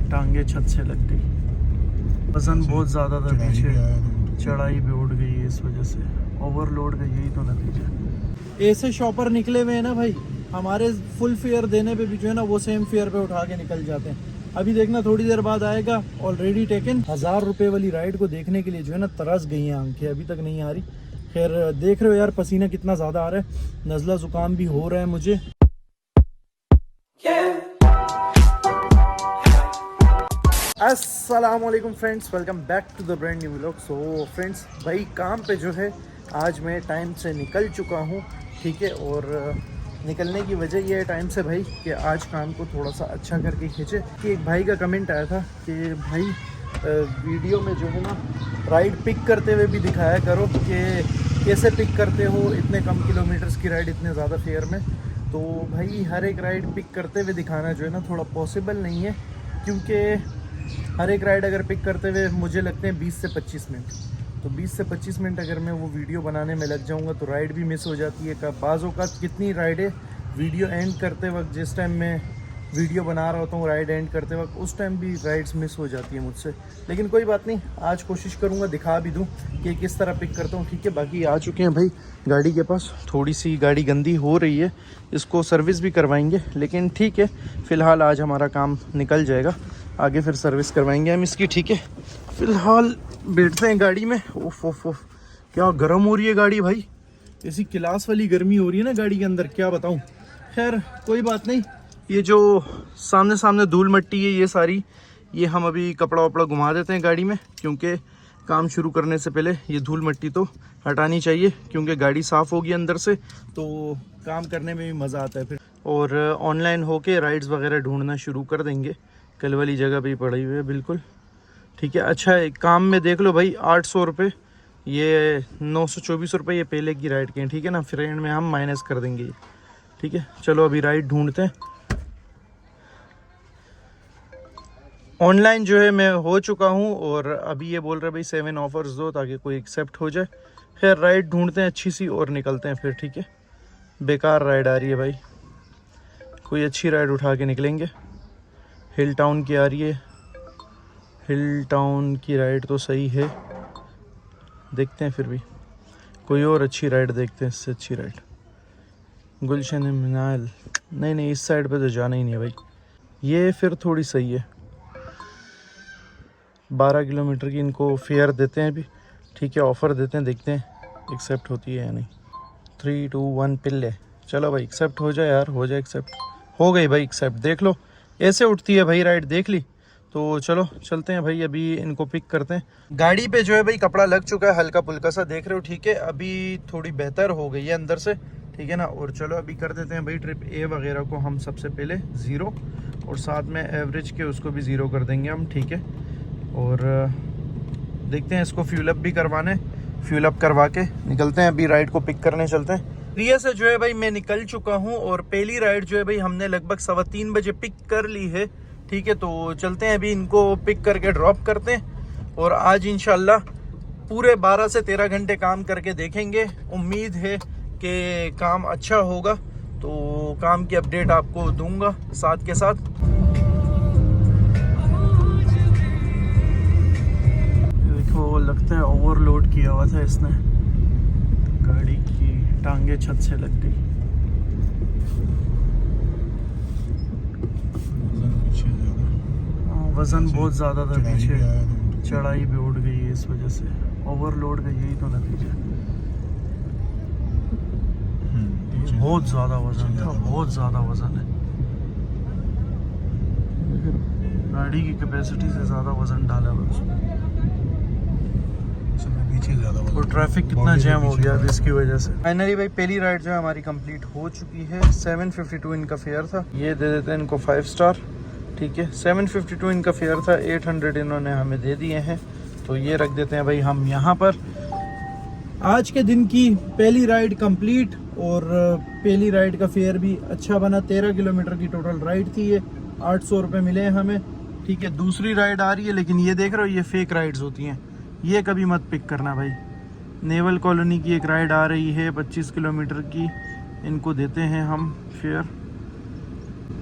टांगे छत से लग गई। वजन बहुत ज़्यादा था पीछे, चढ़ाई भी उड़ गई है इस वजह से। ओवरलोड का यही तो नतीजा। ऐसे शॉपर निकले हुए हैं ना भाई, हमारे फुल फेयर देने पे भी जो है ना वो सेम फेयर पे उठा के निकल जाते हैं। अभी देखना थोड़ी देर बाद आएगा ऑलरेडी टेकन। 1000 रुपये वाली राइड को देखने के लिए जो है ना तरस गई हैं आंखें, अभी तक नहीं आ रही। खैर देख रहे हो यार पसीना कितना ज़्यादा आ रहा है, नज़ला ज़ुकाम भी हो रहा है मुझे। अस्सलामुअलैकुम friends, welcome back to the brand new vlog. So friends, भाई काम पे जो है आज मैं टाइम से निकल चुका हूँ, ठीक है। और निकलने की वजह ये है टाइम से भाई कि आज काम को थोड़ा सा अच्छा करके खींचे। कि एक भाई का कमेंट आया था कि भाई वीडियो में जो है ना राइड पिक करते हुए भी दिखाया करो कि कैसे पिक करते हो इतने कम किलोमीटर्स की राइड इतने ज़्यादा फेयर में। तो भाई हर एक राइड पिक करते हुए दिखाना जो है ना थोड़ा पॉसिबल नहीं है, क्योंकि हर एक राइड अगर पिक करते हुए मुझे लगते हैं 20 से 25 मिनट, तो 20 से 25 मिनट अगर मैं वो वीडियो बनाने में लग जाऊंगा तो राइड भी मिस हो जाती है। बाज़ों का कितनी राइडें वीडियो एंड करते वक्त, जिस टाइम मैं वीडियो बना रहा होता हूँ राइड एंड करते वक्त, उस टाइम भी राइड्स मिस हो जाती है मुझसे। लेकिन कोई बात नहीं, आज कोशिश करूँगा दिखा भी दूँ कि किस तरह पिक करता हूँ, ठीक है। बाकी आ चुके हैं भाई गाड़ी के पास। थोड़ी सी गाड़ी गंदी हो रही है, इसको सर्विस भी करवाएंगे, लेकिन ठीक है फ़िलहाल आज हमारा काम निकल जाएगा, आगे फिर सर्विस करवाएंगे हम इसकी, ठीक है। फ़िलहाल बैठते हैं गाड़ी में। ओफ क्या गर्म हो रही है गाड़ी भाई, ऐसी क्लास वाली गर्मी हो रही है ना गाड़ी के अंदर, क्या बताऊं। खैर कोई बात नहीं, ये जो सामने सामने धूल मिट्टी है ये सारी, ये हम अभी कपड़ा वपड़ा घुमा देते हैं गाड़ी में, क्योंकि काम शुरू करने से पहले ये धूल मिट्टी तो हटानी चाहिए, क्योंकि गाड़ी साफ़ होगी अंदर से तो काम करने में भी मज़ा आता है फिर। और ऑनलाइन होके राइड्स वगैरह ढूंढना शुरू कर देंगे, कल वाली जगह पे ही पड़ी हुई है बिल्कुल, ठीक है। अच्छा एक काम में देख लो भाई, 800 रुपये, ये 924 रुपये ये पहले की राइड के हैं, ठीक है ना। फिर एंड में हम माइनस कर देंगे ये, ठीक है। चलो अभी राइड ढूंढते हैं। ऑनलाइन जो है मैं हो चुका हूँ और अभी ये बोल रहे भाई 7 ऑफर्स दो ताकि कोई एक्सेप्ट हो जाए। खैर राइड ढूंढते हैं अच्छी सी और निकलते हैं फिर, ठीक है। बेकार राइड आ रही है भाई, कोई अच्छी राइड उठा के निकलेंगे। हिल टाउन की आ रही है, हिल टाउन की राइड तो सही है, देखते हैं फिर भी कोई और अच्छी राइड देखते हैं, इससे अच्छी राइड। गुलशन मीनाल, नहीं इस साइड पे तो जाना ही नहीं है भाई। ये फिर थोड़ी सही है, 12 किलोमीटर की इनको फेयर देते हैं अभी, ठीक है। ऑफ़र देते हैं, देखते हैं एक्सेप्ट होती है या नहीं। 3 2 1 पिल्ले, चलो भाई एक्सेप्ट हो जाए यार, हो जाए एक्सेप्ट। हो गई भाई एक्सेप्ट, देख लो ऐसे उठती है भाई राइड, देख ली। तो चलो चलते हैं भाई, अभी इनको पिक करते हैं। गाड़ी पे जो है भाई कपड़ा लग चुका है हल्का फुल्का सा, देख रहे हो, ठीक है। अभी थोड़ी बेहतर हो गई है अंदर से, ठीक है ना। और चलो अभी कर देते हैं भाई ट्रिप ए वगैरह को हम सबसे पहले 0, और साथ में एवरेज के उसको भी 0 कर देंगे हम, ठीक है। और देखते हैं इसको फ्यूल अप भी करवाना है, फ्यूल अप करवा के निकलते हैं, अभी राइड को पिक करने चलते हैं। रिया से जो है भाई मैं निकल चुका हूँ और पहली राइड जो है भाई हमने लगभग 3:15 बजे पिक कर ली है, ठीक है। तो चलते हैं अभी इनको पिक करके ड्रॉप करते हैं, और आज इंशाल्लाह पूरे 12 से 13 घंटे काम करके देखेंगे। उम्मीद है कि काम अच्छा होगा, तो काम की अपडेट आपको दूंगा साथ के साथ। देखो लगता है ओवरलोड किया हुआ था इसने, गाड़ी की टांगे छत से लग गई। वज़न बहुत ज़्यादा था पीछे, चढ़ाई भी उड़ गई है इस वजह से। ओवरलोड का यही तो नतीजा है। बहुत ज़्यादा वज़न था, बहुत ज़्यादा वज़न है, गाड़ी की कैपेसिटी से ज़्यादा वज़न डाला हुआ उसमें। और ट्रैफिक कितना जैम हो गया अभी इसकी वजह से। फाइनली भाई पहली राइड जो है हमारी कंप्लीट हो चुकी है। 752 इनका फेयर था, ये दे देते हैं इनको 5 स्टार, ठीक है। 752 इनका फेयर था, 800 इन्होंने हमें दे दिए हैं, तो ये रख देते हैं भाई हम यहाँ पर। आज के दिन की पहली राइड कंप्लीट, और पहली राइड का फेयर भी अच्छा बना। 13 किलोमीटर की टोटल राइड थी ये, 800 रुपये मिले हैं हमें, ठीक है। दूसरी राइड आ रही है, लेकिन ये देख रहे हो ये फेक राइड्स होती हैं, ये कभी मत पिक करना भाई। नेवल कॉलोनी की एक राइड आ रही है 25 किलोमीटर की, इनको देते हैं हम फेयर।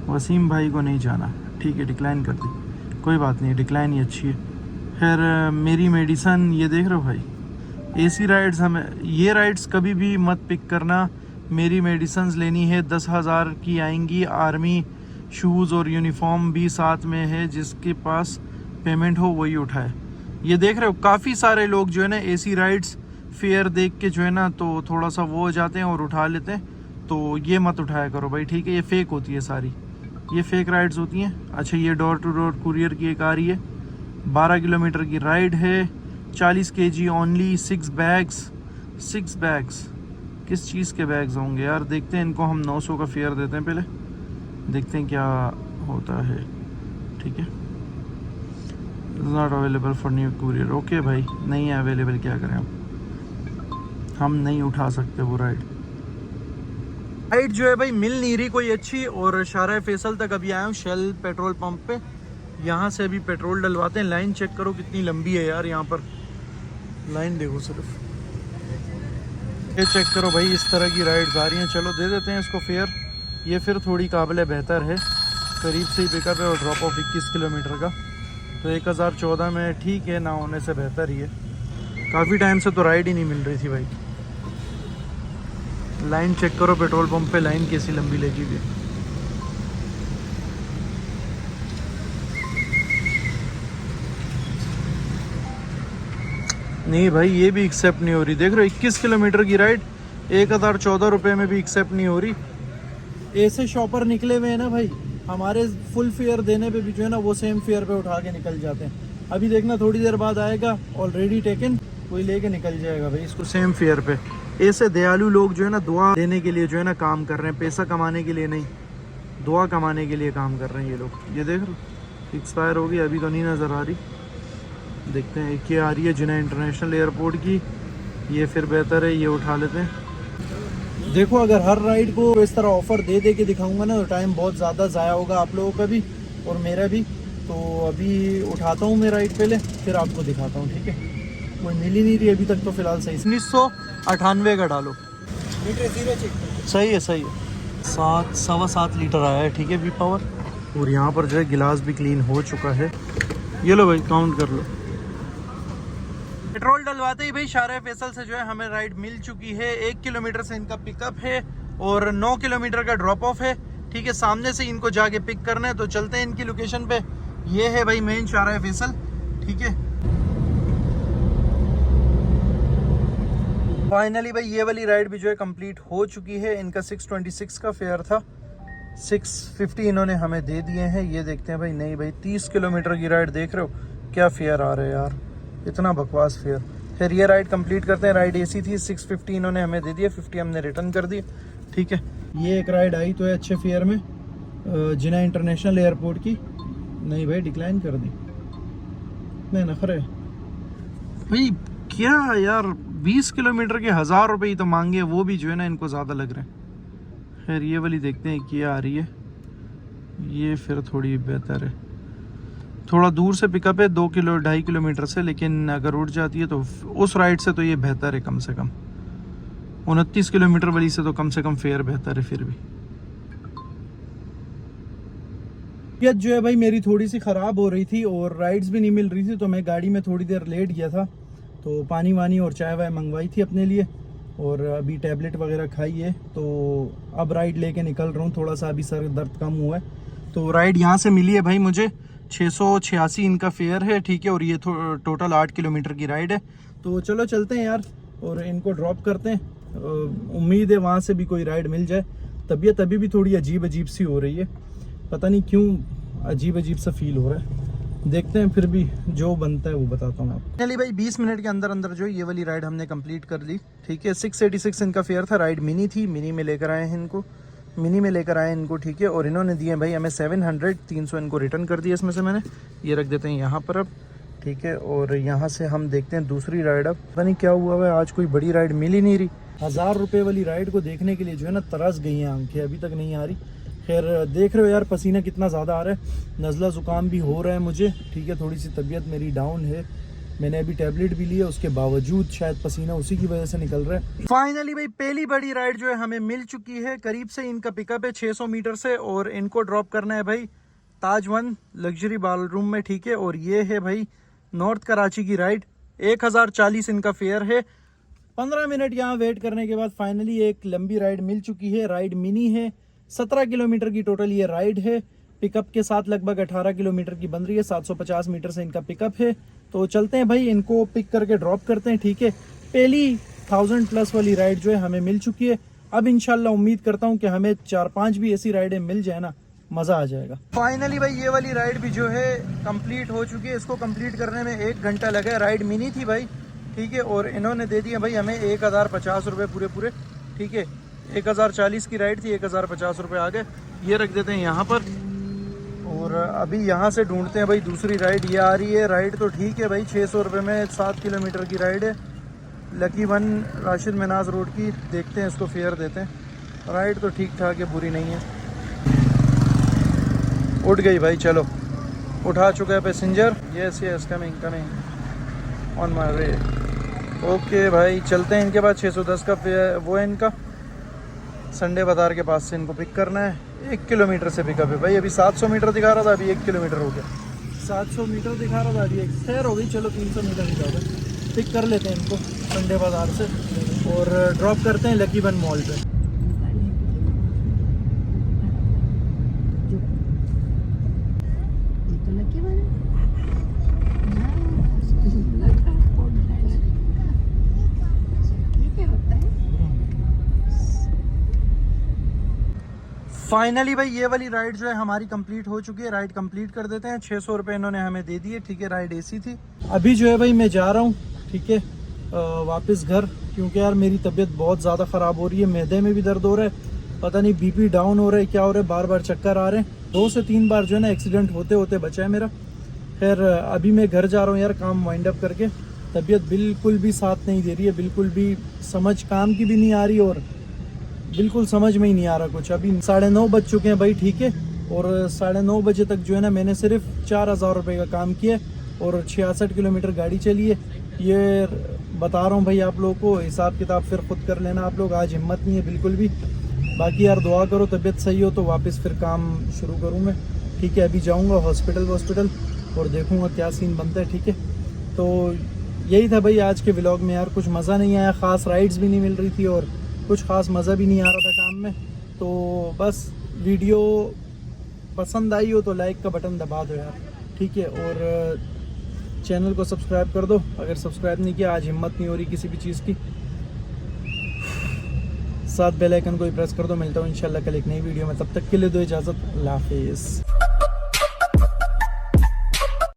वसीम भाई को नहीं जाना, ठीक है, डिक्लाइन कर दी। कोई बात नहीं, डिक्लाइन ही अच्छी है। फिर मेरी मेडिसन, ये देख रहे हो भाई, एसी राइड्स हमें, ये राइड्स कभी भी मत पिक करना। मेरी मेडिसन्स लेनी है 10,000 की आएंगी, आर्मी शूज़ और यूनिफॉर्म भी साथ में है, जिसके पास पेमेंट हो वही उठाए। ये देख रहे हो काफ़ी सारे लोग जो है ना एसी राइड्स फेयर देख के जो है ना तो थोड़ा सा वो हो जाते हैं और उठा लेते हैं, तो ये मत उठाया करो भाई, ठीक है। ये फेक होती है सारी, ये फेक राइड्स होती हैं। अच्छा, ये डोर टू डोर कुरियर की एक आ रही है, 12 किलोमीटर की राइड है, 40 kg ओनली, 6 बैग्स। किस चीज़ के बैग्स होंगे यार, देखते हैं। इनको हम 900 का फेयर देते हैं, पहले देखते हैं क्या होता है, ठीक है। Not available for new courier, okay भाई, नहीं है अवेलेबल, क्या करें हम नहीं उठा सकते वो राइड जो है भाई, मिल नहीं रही कोई अच्छी। और शारा फैसल तक अभी आया हूँ, शेल पेट्रोल पंप पे, यहाँ से अभी पेट्रोल डलवाते हैं। लाइन चेक करो कितनी लंबी है यार, यहाँ पर लाइन देखो सिर्फ, ये चेक करो भाई, इस तरह की राइड्स आ रही हैं। चलो दे देते हैं इसको फेयर, ये फिर थोड़ी काबिल बेहतर है, करीब से ही पिकअप है और ड्रॉप ऑफ 21 किलोमीटर का, तो 1014 में ठीक है, ना होने से बेहतर ही है। काफ़ी टाइम से तो राइड ही नहीं मिल रही थी भाई। लाइन चेक करो पेट्रोल पंप पे, लाइन कैसी लंबी लगी हुई है। नहीं भाई, ये भी एक्सेप्ट नहीं हो रही, देख रहे हो 21 किलोमीटर की राइड 1014 रुपये में भी एक्सेप्ट नहीं हो रही। ऐसे शॉपर निकले हुए हैं ना भाई, हमारे फुल फेयर देने पे भी जो है ना वो सेम फेयर पे उठा के निकल जाते हैं। अभी देखना थोड़ी देर बाद आएगा, ऑलरेडी टेकन, कोई लेके निकल जाएगा भाई इसको सेम फेयर पे। ऐसे दयालु लोग जो है ना दुआ देने के लिए जो है ना काम कर रहे हैं, पैसा कमाने के लिए नहीं, दुआ कमाने के लिए काम कर रहे हैं ये लोग। ये देख लो एक्सपायर हो गई, अभी तो नहीं नज़र आ रही, देखते हैं। एक ये आ रही है जिन्हें इंटरनेशनल एयरपोर्ट की, ये फिर बेहतर है, ये उठा लेते हैं। देखो अगर हर राइड को इस तरह ऑफ़र दे दे के दिखाऊंगा ना तो टाइम बहुत ज़्यादा ज़ाया होगा आप लोगों का भी और मेरा भी। तो अभी उठाता हूँ मैं राइड पहले, फिर आपको दिखाता हूँ, ठीक है। कोई मिल ही नहीं रही अभी तक तो फ़िलहाल सही। 1998 का डालो, सही है सही है। 7.25 लीटर आया है, ठीक है, वी पावर। और यहाँ पर जो है गिलास भी क्लीन हो चुका है। ये लो भाई, काउंट कर लो। पेट्रोल डलवाते ही भाई शारा फैसल से जो है हमें राइड मिल चुकी है। 1 किलोमीटर से इनका पिकअप है और 9 किलोमीटर का ड्रॉप ऑफ है, ठीक है। सामने से इनको जाके पिक करना है, तो चलते हैं इनकी लोकेशन पे। ये है भाई मेन शारा फैसल, ठीक है। फाइनली भाई ये वाली राइड भी जो है कंप्लीट हो चुकी है। इनका 626 का फेयर था, 650 इन्होंने हमें दे दिए हैं। ये देखते हैं भाई, नहीं भाई 30 किलोमीटर की राइड देख रहे हो क्या फेयर आ रहा है यार, इतना बकवास फेयर। फिर ये राइड कंप्लीट करते हैं। राइड एसी थी, 650 इन्होंने हमें दे दिया, 50 हमने रिटर्न कर दिए, ठीक है। ये एक राइड आई तो है अच्छे फेयर में, जिना इंटरनेशनल एयरपोर्ट की। नहीं भाई डिक्लाइन कर दी, नहीं नखरे भाई क्या यार, 20 किलोमीटर के 1000 रुपये ही तो मांगे, वो भी जो है ना इनको ज़्यादा लग रहे हैं। खैर ये वाली देखते हैं क्या आ रही है, ये फिर थोड़ी बेहतर है। थोड़ा दूर से पिकअप है, 2-2.5 किलोमीटर से, लेकिन अगर उठ जाती है तो उस राइड से तो ये बेहतर है कम से कम। 29 किलोमीटर वाली से तो कम से कम फेयर बेहतर है फिर भी। तबीयत जो है भाई मेरी थोड़ी सी ख़राब हो रही थी और राइड्स भी नहीं मिल रही थी, तो मैं गाड़ी में थोड़ी देर लेट गया था, तो पानी वानी और चाय वाय मंगवाई थी अपने लिए और अभी टैबलेट वगैरह खाई है। तो अब राइड लेके निकल रहा हूँ, थोड़ा सा अभी सर दर्द कम हुआ है। तो राइड यहाँ से मिली है भाई मुझे, 686 इनका फेयर है, ठीक है। और ये टोटल 8 किलोमीटर की राइड है। तो चलो चलते हैं यार और इनको ड्रॉप करते हैं। उम्मीद है वहाँ से भी कोई राइड मिल जाए। तबीयत अभी भी थोड़ी अजीब अजीब सी हो रही है, पता नहीं क्यों अजीब अजीब सा फील हो रहा है। देखते हैं, फिर भी जो बनता है वो बताता हूँ आपको। चलिए भाई 20 मिनट के अंदर अंदर जो ये वाली राइड हमने कंप्लीट कर ली, ठीक है। 686 इनका फेयर था, राइड मिनी थी, मिनी में लेकर आए हैं इनको, ठीक है। और इन्होंने दिए भाई हमें 700, 300 इनको रिटर्न कर दिया। इसमें से मैंने ये रख देते हैं यहाँ पर अब, ठीक है। और यहाँ से हम देखते हैं दूसरी राइड। अब पता नहीं क्या हुआ है, आज कोई बड़ी राइड मिल ही नहीं रही। 1000 रुपये वाली राइड को देखने के लिए जो है ना तरस गई हैं आंखें, अभी तक नहीं आ रही। खैर देख रहे हो यार पसीना कितना ज़्यादा आ रहा है, नज़ला ज़ुकाम भी हो रहा है मुझे, ठीक है। थोड़ी सी तबीयत मेरी डाउन है, मैंने अभी टैबलेट भी ली है, उसके बावजूद शायद पसीना उसी की वजह से निकल रहा है। फाइनली भाई पहली बड़ी राइड जो है हमें मिल चुकी है। करीब से इनका पिकअप है 600 मीटर से और इनको ड्रॉप करना है भाई ताज वन लग्जरी बालरूम में, ठीक है। और ये है भाई नॉर्थ कराची की राइड, 1040 इनका फेयर है। 15 मिनट यहाँ वेट करने के बाद फाइनली एक लंबी राइड मिल चुकी है। राइड मिनी है, 17 किलोमीटर की टोटल ये राइड है। पिकअप के साथ लगभग 18 किलोमीटर की बन रही है, 750 मीटर से इनका पिकअप है। तो चलते हैं भाई, इनको पिक करके ड्रॉप करते हैं, ठीक है। पहली 1000+ वाली राइड जो है हमें मिल चुकी है। अब इंशाल्लाह उम्मीद करता हूँ कि हमें 4-5 भी ऐसी राइडें मिल जाए ना, मज़ा आ जाएगा। फाइनली भाई ये वाली राइड भी जो है कंप्लीट हो चुकी है। इसको कंप्लीट करने में 1 घंटा लगा। राइड मिनी थी भाई, ठीक है। और इन्होंने दे दिया भाई हमें 1050 रुपये पूरे, ठीक है। 1040 की राइड थी, 1050 रुपये आ गए। ये रख देते हैं यहाँ पर। और अभी यहाँ से ढूंढते हैं भाई दूसरी राइड। ये आ रही है राइड, तो ठीक है भाई, 600 रुपये में 7 किलोमीटर की राइड है। लकी वन राशिद मनाज रोड की, देखते हैं इसको फेयर देते हैं। राइड तो ठीक ठाक है, बुरी नहीं है। उठ गई भाई, चलो उठा चुका है passenger. Yes yes, coming on my way. Okay भाई, चलते हैं इनके बाद। 610 का फेयर वो है इनका। संडे बाजार के पास से इनको पिक करना है। 1 किलोमीटर से पिकअप है भाई। अभी 700 मीटर दिखा रहा था, अभी 1 किलोमीटर हो गया। 700 मीटर दिखा रहा था, अभी 1 खैर हो गई। चलो 300 मीटर ही जाओगे। पिक कर लेते हैं इनको संडे बाजार से और ड्रॉप करते हैं लकी वन मॉल पे। फाइनली भाई ये वाली राइड जो है हमारी कंप्लीट हो चुकी है। राइड कंप्लीट कर देते हैं। 600 रुपये इन्होंने हमें दे दिए, ठीक है। राइड एसी थी। अभी जो है भाई मैं जा रहा हूँ, ठीक है, वापस घर, क्योंकि यार मेरी तबीयत बहुत ज़्यादा ख़राब हो रही है। मैदे में भी दर्द हो रहा है, पता नहीं बीपी डाउन हो रहा है, क्या हो रहा है, बार बार चक्कर आ रहे हैं। 2 से 3 बार जो है ना एक्सीडेंट होते होते बचा है मेरा। खैर अभी मैं घर जा रहा हूँ यार, काम वाइंड अप करके। तबीयत बिल्कुल भी साथ नहीं दे रही है, बिल्कुल भी समझ काम की भी नहीं आ रही और बिल्कुल समझ में ही नहीं आ रहा कुछ। अभी 9:30 बज चुके हैं भाई, ठीक है। और 9:30 बजे तक जो है ना मैंने सिर्फ 4000 रुपये का काम किया और 66 किलोमीटर गाड़ी चली है। ये बता रहा हूँ भाई आप लोगों को, हिसाब किताब फिर खुद कर लेना आप लोग। आज हिम्मत नहीं है बिल्कुल भी। बाकी यार दुआ करो तबीयत सही हो तो वापस फिर काम शुरू करूँ मैं, ठीक है। अभी जाऊँगा हॉस्पिटल और देखूँगा क्या सीन बनता है, ठीक है। तो यही था भाई आज के व्लॉग में यार। कुछ मज़ा नहीं आया, ख़ास राइड्स भी नहीं मिल रही थी और कुछ ख़ास मज़ा भी नहीं आ रहा था काम में। तो बस वीडियो पसंद आई हो तो लाइक का बटन दबा दो यार, ठीक है। और चैनल को सब्सक्राइब कर दो अगर सब्सक्राइब नहीं किया। आज हिम्मत नहीं हो रही किसी भी चीज़ की। साथ बेल आइकन को भी प्रेस कर दो। मिलता हूँ इंशाल्लाह कल एक नई वीडियो में, तब तक के लिए दो इजाज़त। अल्लाह हाफिज़।